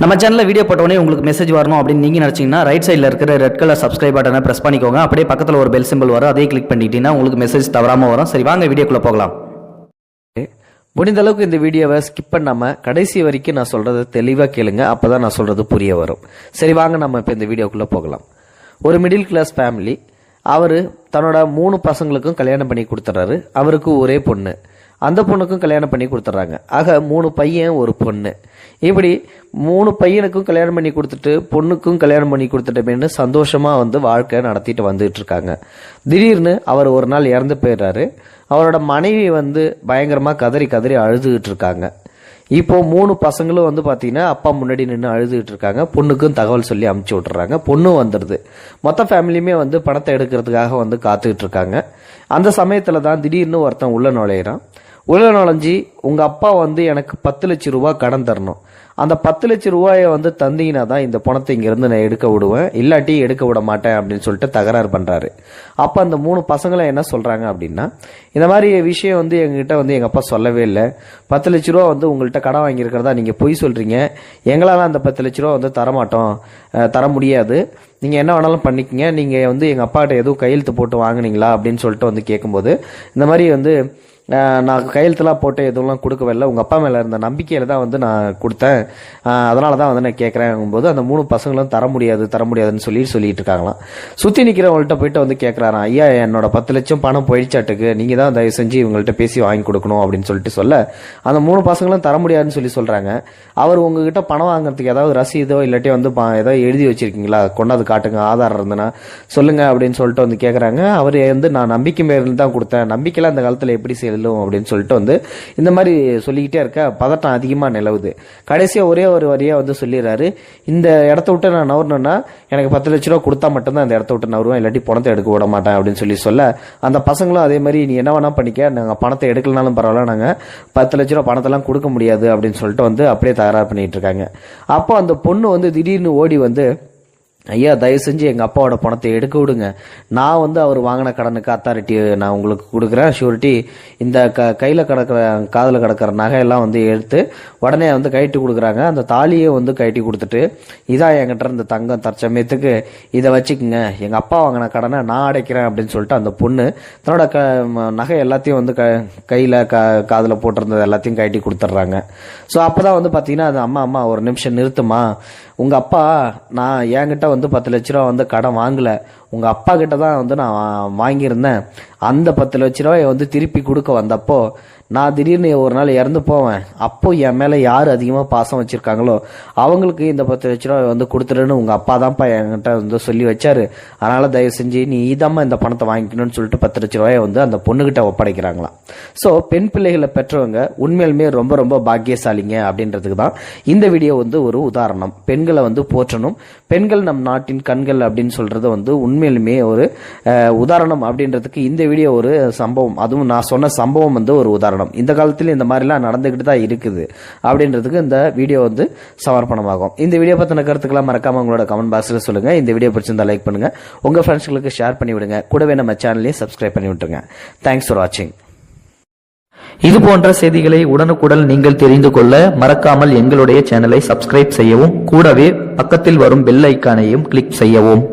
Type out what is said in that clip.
நம்ம சேனலில் வீடியோ போட்டோடனே உங்களுக்கு மெசேஜ் வரணும் அப்படின்னு நீங்கள் நினச்சிங்கன்னா ரைட் சைடில் இருக்கிற ரெட் கலர் சப்ஸ்கிரைப் பட்டனை ப்ரெஸ் பண்ணிக்கோங்க. அப்படியே பக்கத்தில் ஒரு பெல் சிம்பிள் வரும், அதே கிளிக் பண்ணிட்டீங்கன்னா உங்களுக்கு மெசேஜ் தவறாமல் வரும். சரி, வாங்க வீடியோக்குள்ளே போகலாம். முடிந்த அளவுக்கு இந்த வீடியோவை ஸ்கிப் பண்ணாமல் கடைசி வரைக்கும் நான் சொல்கிறத தெளிவாக கேளுங்க. அப்போ தான் நான் சொல்கிறது புரிய வரும். சரி, வாங்க நம்ம இப்போ இந்த வீடியோக்குள்ளே போகலாம். ஒரு மிடில் கிளாஸ் ஃபேமிலி. அவர் தன்னோட 3 பசங்களுக்கும் கல்யாணம் பண்ணி கொடுத்துட்றாரு. அவருக்கு ஒரே பொண்ணு, அந்த பொண்ணுக்கும் கல்யாணம் பண்ணி கொடுத்துட்றாங்க. ஆக 3 பையன் ஒரு பொண்ணு. இப்படி 3 பையனுக்கும் கல்யாணம் பண்ணி கொடுத்துட்டு பொண்ணுக்கும் கல்யாணம் பண்ணி கொடுத்துட்டோமேனு சந்தோஷமாக வாழ்க்கை நடத்திட்டு வந்துட்டு இருக்காங்க. திடீர்னு அவர் ஒரு நாள் இறந்து போயிடுறாரு. அவரோட மனைவி பயங்கரமாக கதறி கதறி அழுதுகிட்டு இருக்காங்க. இப்போ 3 பசங்களும் பார்த்தீங்கன்னா அப்பா முன்னாடி நின்று அழுதுகிட்டு இருக்காங்க. பொண்ணுக்கும் தகவல் சொல்லி அமுச்சு விட்டுறாங்க. பொண்ணும் வந்துடுது. மொத்த ஃபேமிலியுமே பணத்தை எடுக்கிறதுக்காக காத்துக்கிட்டு இருக்காங்க. அந்த சமயத்தில் தான் திடீர்னு ஒருத்தன் உள்ள நுழையிறான். உள்ள நுழைஞ்சி, உங்கள் அப்பா எனக்கு 10 லட்சம் ரூபா கடன் தரணும், அந்த 10 லட்சம் ரூபாயை தந்தீங்கன்னா தான் இந்த பணத்தை இங்கேருந்து நான் எடுக்க விடுவேன், இல்லாட்டி எடுக்க விட மாட்டேன் அப்படின்னு சொல்லிட்டு தகராறு பண்ணுறாரு. அப்போ அந்த 3 பசங்களை என்ன சொல்கிறாங்க அப்படின்னா, இந்த மாதிரி விஷயம் எங்ககிட்ட எங்கள் அப்பா சொல்லவே இல்லை. 10 லட்ச ரூபா உங்கள்கிட்ட கடன் வாங்கியிருக்கிறதா நீங்கள் பொய் சொல்கிறீங்க. எங்களால் அந்த 10 லட்ச ரூபா தரமாட்டோம், தர முடியாது. நீங்கள் என்ன வேணாலும் பண்ணிக்கங்க. நீங்கள் எங்கள் அப்பாட்ட எதுவும் கையெழுத்து போட்டு வாங்கினீங்களா அப்படின்னு சொல்லிட்டு கேட்கும்போது, இந்த மாதிரி நான் கையெழுத்துலாம் போட்டு எதுவும் கொடுக்கவே இல்லை, உங்கள் அப்பா மேலே இருந்த நம்பிக்கையில் தான் நான் கொடுத்தேன், அதனால தான் நான் கேட்குறேங்கும்போது அந்த 3 பசங்களும் தர முடியாதுன்னு சொல்லிட்டு இருக்காங்களாம். சுற்றி நிற்கிறவங்கள்ட்ட போயிட்டு கேட்குறாராம், ஐயா என்னோட 10 லட்சம் பணம் போயிடுச்சாட்டுக்கு, நீங்கள் தான் தயவு செஞ்சு இவங்கள்ட்ட பேசி வாங்கி கொடுக்கணும் அப்படின்னு சொல்லிட்டு சொல்ல, அந்த 3 பசங்களும் தர முடியாதுன்னு சொல்கிறாங்க. அவர் உங்ககிட்ட பணம் வாங்குறதுக்கு ஏதாவது ரசீதோ இல்லாட்டி ஏதாவது எழுதி வச்சிருக்கீங்களா, கொண்டாந்து காட்டுங்க, ஆதாரம் இருந்ததுன்னா சொல்லுங்க அப்படின்னு சொல்லிட்டு கேட்குறாங்க. அவர் நான் நம்பிக்கை மேல தான் கொடுத்தேன், நம்பிக்கையில் அந்த காலத்தில் எப்படி செய்யல அப்படின்னு சொல்லிட்டு இந்த மாதிரி சொல்லிக்கிட்டே இருக்க பதட்டம் அதிகமாக நிலவுது. கடைசியாக ஒரே ஒரு வரியா சொல்லிடுறாரு, இந்த இடத்த விட்டு நான் நவரணும்னா எனக்கு 10 லட்ச ரூபா கொடுத்தா மட்டும்தான் அந்த இடத்த விட்டு நவருவேன், இல்லாட்டி பணத்தை எடுக்க விட மாட்டேன் அப்படின்னு சொல்ல, அந்த பசங்களும் அதே மாதிரி நீ என்ன வேணா பண்ணிக்க, நாங்கள் பணத்தை எடுக்கலனாலும் பரவாயில்ல, நாங்கள் 10 லட்ச ரூபா பணத்தெல்லாம் கொடுக்க முடியாது அப்படின்னு சொல்லிட்டு அப்படியே தயாராக பண்ணிட்டு இருக்காங்க. அப்போ அந்த பொண்ணு திடீர்னு ஓடி ஐயா தயவு செஞ்சு எங்கள் அப்பாவோட பணத்தை எடுக்க விடுங்க, நான் அவர் வாங்கின கடனுக்கு அத்தாரிட்டி நான் உங்களுக்கு கொடுக்குறேன், ஷூரிட்டி, இந்த கையில் கிடக்கிற காதில் கிடக்கிற நகையெல்லாம் எடுத்து உடனே கழட்டி கொடுக்குறாங்க. அந்த தாலியை கழட்டி கொடுத்துட்டு, இதான் என்கிட்ட இருந்த தங்கம், தற்சமயத்துக்கு இதை வச்சுக்குங்க, எங்கள் அப்பா வாங்கின கடனை நான் அடைக்கிறேன் அப்படின்னு சொல்லிட்டு அந்த பொண்ணு தன்னோட நகை எல்லாத்தையும் கையில் காதில் போட்டிருந்தது எல்லாத்தையும் கழட்டி கொடுத்துட்றாங்க. ஸோ அப்போ தான் பார்த்தீங்கன்னா அது அம்மா ஒரு நிமிஷம் நிறுத்துமா, உங்கள் அப்பா நான் என்கிட்ட 10 லட்ச ரூபா கடன் வாங்கலை, உங்கள் அப்பா கிட்ட தான் நான் வாங்கியிருந்தேன். அந்த 10 லட்ச ரூபாயை திருப்பி கொடுக்க வந்தப்போ நான் திடீர்னு ஒரு நாள் இறந்து போவேன், அப்போ என் மேலே யார் அதிகமாக பாசம் வச்சுருக்காங்களோ அவங்களுக்கு இந்த 10 லட்ச ரூபா கொடுத்துருன்னு உங்கள் அப்பா தான்ப்பா என்கிட்ட சொல்லி வச்சாரு, அதனால் தயவு செஞ்சு நீ இதாம்மா இந்த பணத்தை வாங்கிக்கணும்னு சொல்லிட்டு 10 லட்ச ரூபாயை அந்த பொண்ணுகிட்ட ஒப்படைக்கிறாங்களாம். ஸோ பெண் பிள்ளைகளை பெற்றவங்க உண்மையிலுமே ரொம்ப ரொம்ப பாக்கியசாலிங்க அப்படின்றதுக்கு தான் இந்த வீடியோ ஒரு உதாரணம். பெண்களை போற்றணும், பெண்கள் நம் நாட்டின் கண்கள் அப்படின்னு சொல்றது உண்மையிலுமே ஒரு உதாரணம் அப்படின்றதுக்கு இந்த வீடியோ ஒரு சம்பவம். அதுவும் நான் சொன்ன சம்பவம் ஒரு உதாரணம். இந்த காலத்தில் இந்த மாதிரிலாம் நடந்துகிட்டு தான் இருக்குது அப்படின்றதுக்கு இந்த வீடியோ சமர்ப்பணமாகும். இந்த வீடியோ பத்தின கருத்துக்களை மறக்காம உங்களோட கமெண்ட் பாக்ஸ்ல சொல்லுங்க. இந்த வீடியோ பிடிச்சிருந்தா லைக் பண்ணுங்க, உங்க ஃப்ரெண்ட்ஸ்களுக்கு ஷேர் பண்ணி விடுங்க, கூடவே நம்ம சேனலையும் சப்ஸ்கிரைப் பண்ணி விட்டுருங்க. தேங்க்ஸ் ஃபார் வாட்சிங். இது போன்ற செய்திகளை உடனுக்குடன் நீங்கள் தெரிந்து கொள்ள மறக்காமல் எங்களுடைய சேனலை சப்ஸ்கிரைப் செய்யவும், கூடவே பக்கத்தில் வரும் பெல் ஐக்கானையும் கிளிக் செய்யவும்.